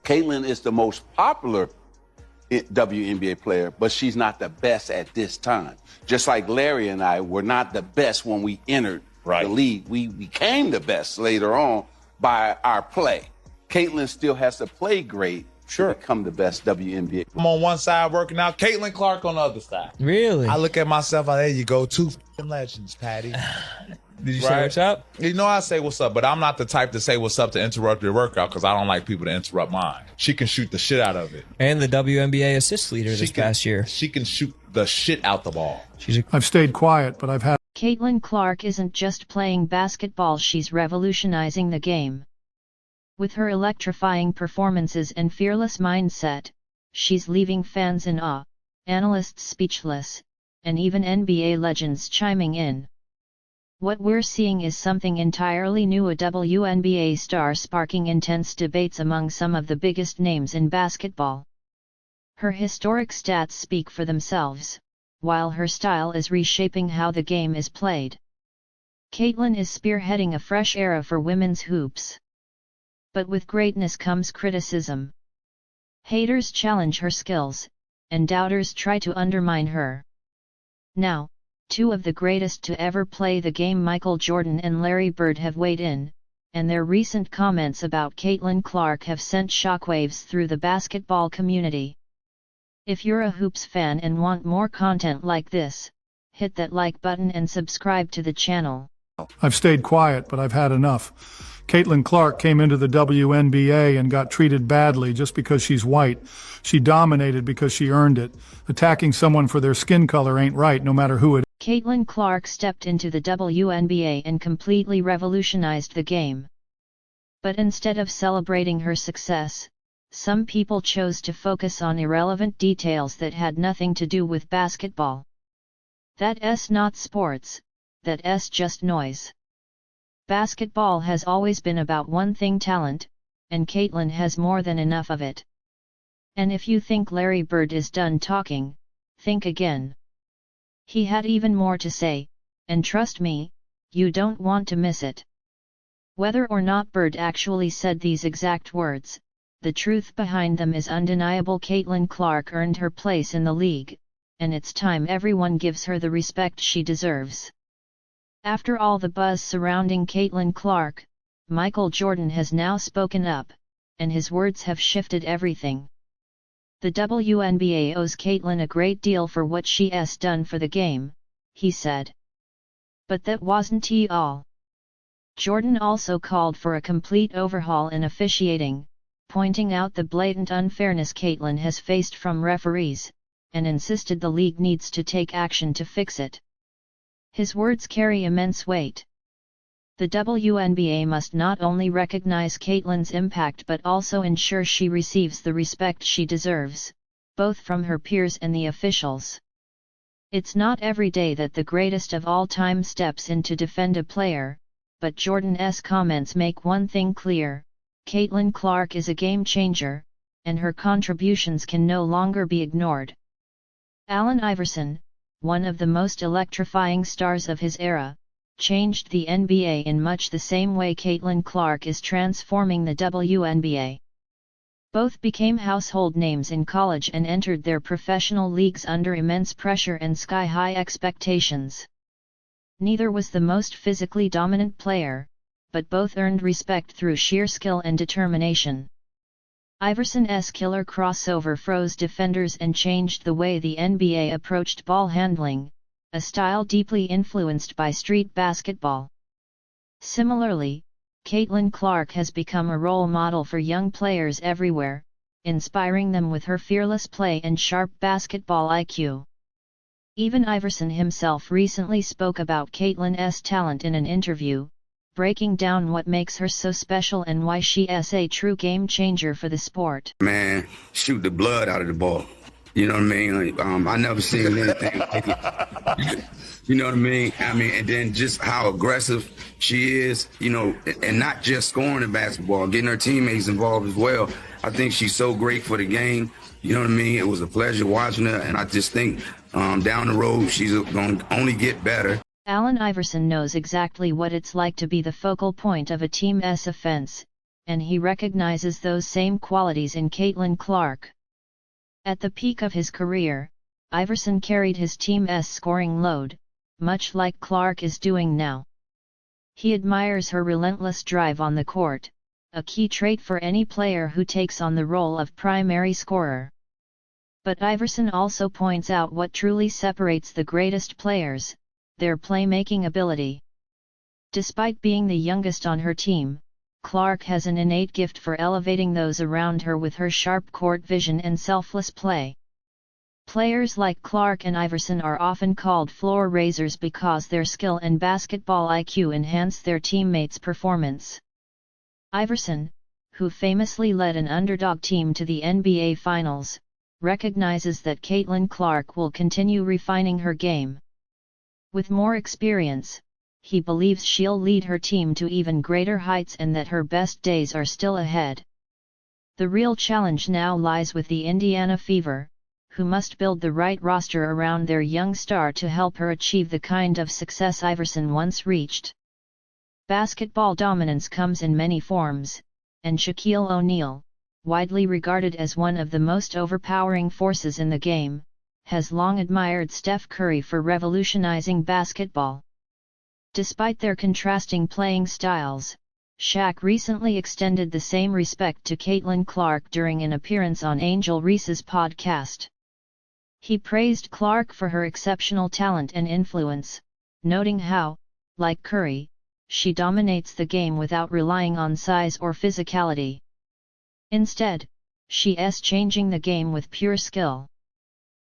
Caitlin is the most popular WNBA player, but she's not the best at this time. Just like Larry and I were not the best when we entered the league. We became the best later on by our play. Caitlin still has to play great to become the best WNBA. I'm on one side working out, Caitlin Clark on the other side. Really? I look at myself, there you go, two legends, Patty. Did you say what's up? You know I say what's up, but I'm not the type to say what's up to interrupt your workout because I don't like people to interrupt mine. She can shoot the shit out of it. And the WNBA assist leader this past year. She can shoot the shit out the ball. I've stayed quiet, but I've had... Caitlin Clark isn't just playing basketball, she's revolutionizing the game. With her electrifying performances and fearless mindset, she's leaving fans in awe, analysts speechless, and even NBA legends chiming in. What we're seeing is something entirely new, a WNBA star sparking intense debates among some of the biggest names in basketball. Her historic stats speak for themselves, while her style is reshaping how the game is played. Caitlin is spearheading a fresh era for women's hoops. But with greatness comes criticism. Haters challenge her skills, and doubters try to undermine her. Now, two of the greatest to ever play the game, Michael Jordan and Larry Bird, have weighed in, and their recent comments about Caitlin Clark have sent shockwaves through the basketball community. If you're a hoops fan and want more content like this, hit that like button and subscribe to the channel. I've stayed quiet, but I've had enough. Caitlin Clark came into the WNBA and got treated badly just because she's white. She dominated because she earned it. Attacking someone for their skin color ain't right, no matter who it is. Caitlin Clark stepped into the WNBA and completely revolutionized the game. But instead of celebrating her success, some people chose to focus on irrelevant details that had nothing to do with basketball. That's not sports, that's just noise. Basketball has always been about one thing: talent, and Caitlin has more than enough of it. And if you think Larry Bird is done talking, think again. He had even more to say, and trust me, you don't want to miss it. Whether or not Bird actually said these exact words, the truth behind them is undeniable. Caitlin Clark earned her place in the league, and it's time everyone gives her the respect she deserves. After all the buzz surrounding Caitlin Clark, Michael Jordan has now spoken up, and his words have shifted everything. The WNBA owes Caitlin a great deal for what she's done for the game, he said. But that wasn't all. Jordan also called for a complete overhaul in officiating, pointing out the blatant unfairness Caitlin has faced from referees, and insisted the league needs to take action to fix it. His words carry immense weight. The WNBA must not only recognize Caitlin's impact but also ensure she receives the respect she deserves, both from her peers and the officials. It's not every day that the greatest of all time steps in to defend a player, but Jordan's comments make one thing clear: Caitlin Clark is a game changer, and her contributions can no longer be ignored. Allen Iverson, one of the most electrifying stars of his era, changed the NBA in much the same way Caitlin Clark is transforming the WNBA. Both became household names in college and entered their professional leagues under immense pressure and sky-high expectations. Neither was the most physically dominant player, but both earned respect through sheer skill and determination. Iverson's killer crossover froze defenders and changed the way the NBA approached ball handling, a style deeply influenced by street basketball. Similarly, Caitlin Clark has become a role model for young players everywhere, inspiring them with her fearless play and sharp basketball IQ. Even Iverson himself recently spoke about Caitlin's talent in an interview, breaking down what makes her so special and why she's a true game changer for the sport. Man, shoot the blood out of the ball. You know what I mean? I never seen anything like it. You know what I mean? And then just how aggressive she is, you know, and not just scoring the basketball, getting her teammates involved as well. I think she's so great for the game. You know what I mean? It was a pleasure watching her, and I just think down the road she's going to only get better. Allen Iverson knows exactly what it's like to be the focal point of a team's offense, and he recognizes those same qualities in Caitlin Clark. At the peak of his career, Iverson carried his team's scoring load, much like Clark is doing now. He admires her relentless drive on the court, a key trait for any player who takes on the role of primary scorer. But Iverson also points out what truly separates the greatest players, their playmaking ability. Despite being the youngest on her team, Clark has an innate gift for elevating those around her with her sharp court vision and selfless play. Players like Clark and Iverson are often called floor raisers because their skill and basketball IQ enhance their teammates' performance. Iverson, who famously led an underdog team to the NBA Finals, recognizes that Caitlin Clark will continue refining her game. With more experience, he believes she'll lead her team to even greater heights and that her best days are still ahead. The real challenge now lies with the Indiana Fever, who must build the right roster around their young star to help her achieve the kind of success Iverson once reached. Basketball dominance comes in many forms, and Shaquille O'Neal, widely regarded as one of the most overpowering forces in the game, has long admired Steph Curry for revolutionizing basketball. Despite their contrasting playing styles, Shaq recently extended the same respect to Caitlin Clark during an appearance on Angel Reese's podcast. He praised Clark for her exceptional talent and influence, noting how, like Curry, she dominates the game without relying on size or physicality. Instead, she's changing the game with pure skill.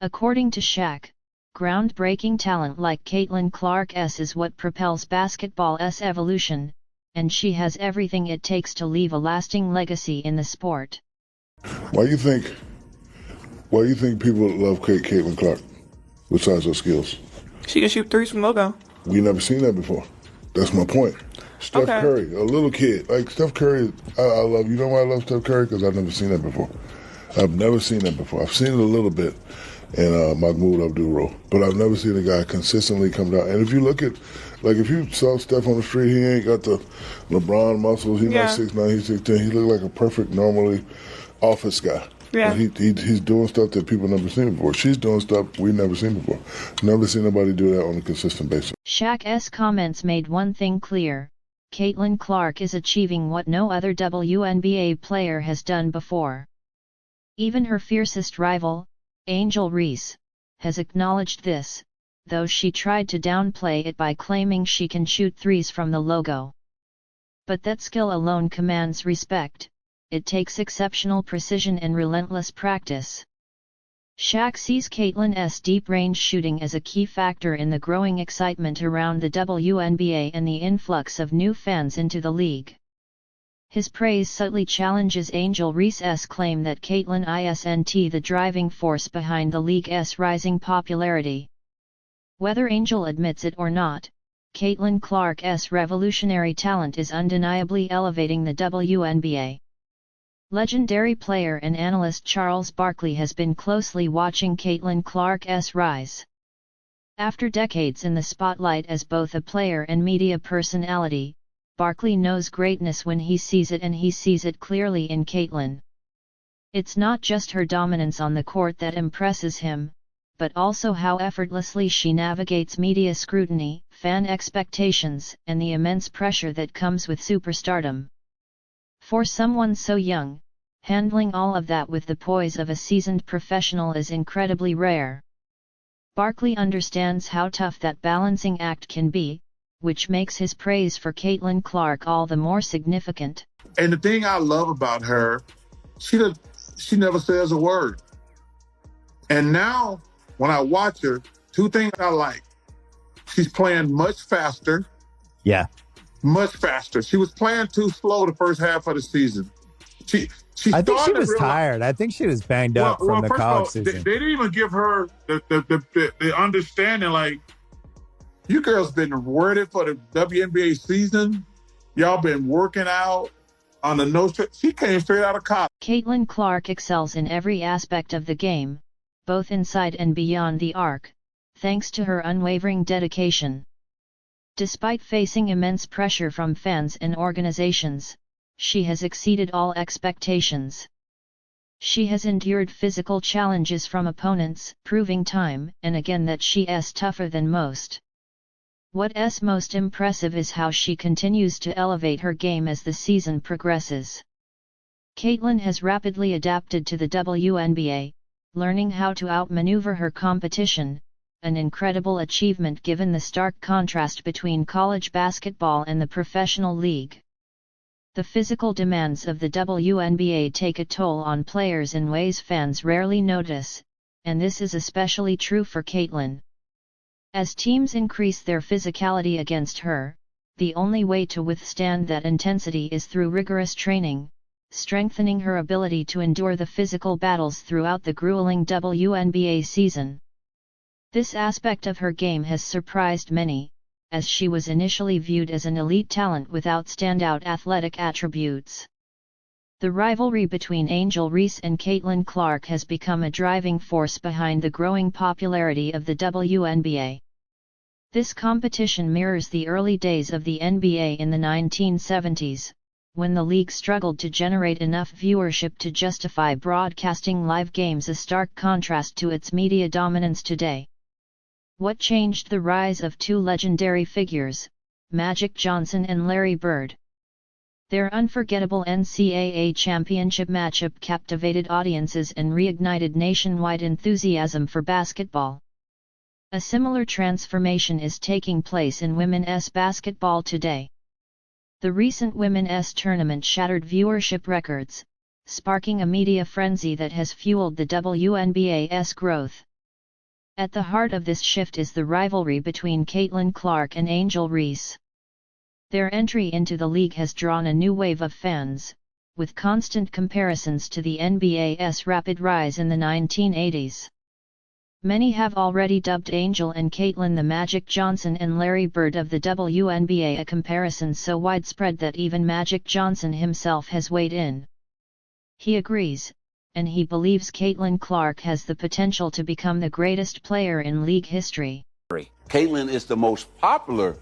According to Shaq, groundbreaking talent like Caitlin Clark's is what propels basketball's evolution, and she has everything it takes to leave a lasting legacy in the sport. Why do you think people love Caitlin Clark, besides her skills? She can shoot threes from logo. We never seen that before. That's my point. Steph Curry, a little kid. Like Steph Curry, I love. You know why I love Steph Curry? Because I've never seen that before. I've never seen that before. I've seen it a little bit in Mahmoud Abdul-Roh, but I've never seen a guy consistently come down. And if you look at, like, if you saw Steph on the street, he ain't got the LeBron muscles. He's not 6'9", he's 6'10". He look like a perfect, normally office guy. Yeah. He's doing stuff that people never seen before. She's doing stuff we've never seen before. Never seen nobody do that on a consistent basis. Shaq's comments made one thing clear: Caitlin Clark is achieving what no other WNBA player has done before. Even her fiercest rival, Angel Reese, has acknowledged this, though she tried to downplay it by claiming she can shoot threes from the logo. But that skill alone commands respect. It takes exceptional precision and relentless practice. Shaq sees Caitlin's deep-range shooting as a key factor in the growing excitement around the WNBA and the influx of new fans into the league. His praise subtly challenges Angel Reese's claim that Caitlin isn't the driving force behind the league's rising popularity. Whether Angel admits it or not, Caitlin Clark's revolutionary talent is undeniably elevating the WNBA. Legendary player and analyst Charles Barkley has been closely watching Caitlin Clark's rise. After decades in the spotlight as both a player and media personality, Barkley knows greatness when he sees it, and he sees it clearly in Caitlin. It's not just her dominance on the court that impresses him, but also how effortlessly she navigates media scrutiny, fan expectations, and the immense pressure that comes with superstardom. For someone so young, handling all of that with the poise of a seasoned professional is incredibly rare. Barkley understands how tough that balancing act can be, which makes his praise for Caitlin Clark all the more significant. And the thing I love about her, she never says a word. And now, when I watch her, two things I like. She's playing much faster. Yeah. Much faster. She was playing too slow the first half of the season. I think she was tired. I think she was banged up from the college season. They didn't even give her the understanding, like, you girls been worded for the WNBA season. Y'all been working out on the nose. She came straight out of college. Caitlin Clark excels in every aspect of the game, both inside and beyond the arc, thanks to her unwavering dedication. Despite facing immense pressure from fans and organizations, she has exceeded all expectations. She has endured physical challenges from opponents, proving time and again that she's tougher than most. What's most impressive is how she continues to elevate her game as the season progresses. Caitlin has rapidly adapted to the WNBA, learning how to outmaneuver her competition, an incredible achievement given the stark contrast between college basketball and the professional league. The physical demands of the WNBA take a toll on players in ways fans rarely notice, and this is especially true for Caitlin. As teams increase their physicality against her, the only way to withstand that intensity is through rigorous training, strengthening her ability to endure the physical battles throughout the grueling WNBA season. This aspect of her game has surprised many, as she was initially viewed as an elite talent without standout athletic attributes. The rivalry between Angel Reese and Caitlin Clark has become a driving force behind the growing popularity of the WNBA. This competition mirrors the early days of the NBA in the 1970s, when the league struggled to generate enough viewership to justify broadcasting live games, a stark contrast to its media dominance today. What changed the rise of two legendary figures, Magic Johnson and Larry Bird? Their unforgettable NCAA championship matchup captivated audiences and reignited nationwide enthusiasm for basketball. A similar transformation is taking place in women's basketball today. The recent women's tournament shattered viewership records, sparking a media frenzy that has fueled the WNBA's growth. At the heart of this shift is the rivalry between Caitlin Clark and Angel Reese. Their entry into the league has drawn a new wave of fans, with constant comparisons to the NBA's rapid rise in the 1980s. Many have already dubbed Angel and Caitlin the Magic Johnson and Larry Bird of the WNBA, a comparison so widespread that even Magic Johnson himself has weighed in. He agrees, and he believes Caitlin Clark has the potential to become the greatest player in league history. Caitlin is the most popular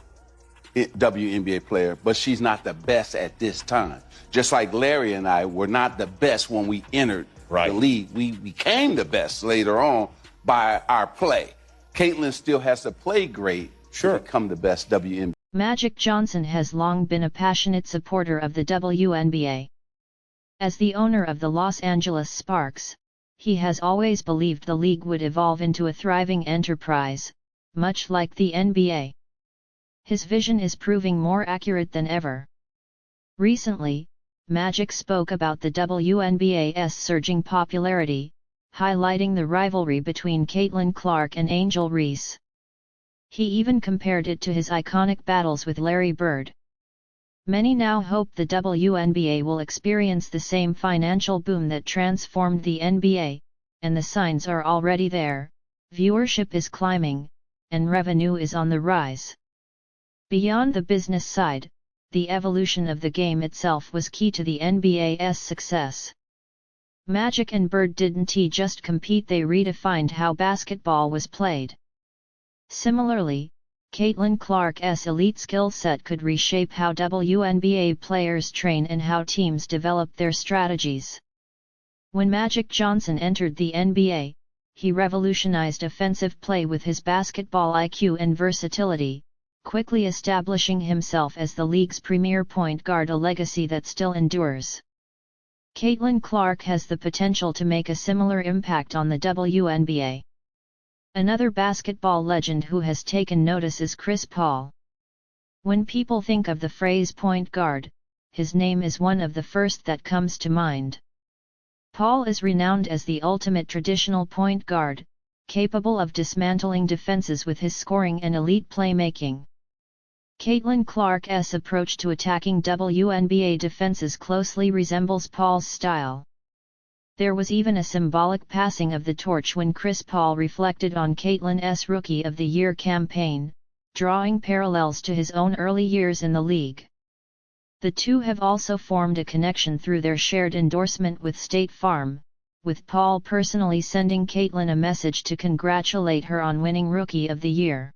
WNBA player, but she's not the best at this time. Just like Larry and I were not the best when we entered the league. We became the best later on by our play. Caitlin still has to play great to become the best WNBA. Magic Johnson has long been a passionate supporter of the WNBA. As the owner of the Los Angeles Sparks, he has always believed the league would evolve into a thriving enterprise, much like the NBA. His vision is proving more accurate than ever. Recently, Magic spoke about the WNBA's surging popularity, highlighting the rivalry between Caitlin Clark and Angel Reese. He even compared it to his iconic battles with Larry Bird. Many now hope the WNBA will experience the same financial boom that transformed the NBA, and the signs are already there. Viewership is climbing, and revenue is on the rise. Beyond the business side, the evolution of the game itself was key to the NBA's success. Magic and Bird didn't just compete, they redefined how basketball was played. Similarly, Caitlin Clark's elite skill set could reshape how WNBA players train and how teams develop their strategies. When Magic Johnson entered the NBA, he revolutionized offensive play with his basketball IQ and versatility, quickly establishing himself as the league's premier point guard, a legacy that still endures. Caitlin Clark has the potential to make a similar impact on the WNBA. Another basketball legend who has taken notice is Chris Paul. When people think of the phrase point guard, his name is one of the first that comes to mind. Paul is renowned as the ultimate traditional point guard, capable of dismantling defenses with his scoring and elite playmaking. Caitlin Clark's approach to attacking WNBA defenses closely resembles Paul's style. There was even a symbolic passing of the torch when Chris Paul reflected on Caitlin's Rookie of the Year campaign, drawing parallels to his own early years in the league. The two have also formed a connection through their shared endorsement with State Farm, with Paul personally sending Caitlin a message to congratulate her on winning Rookie of the Year.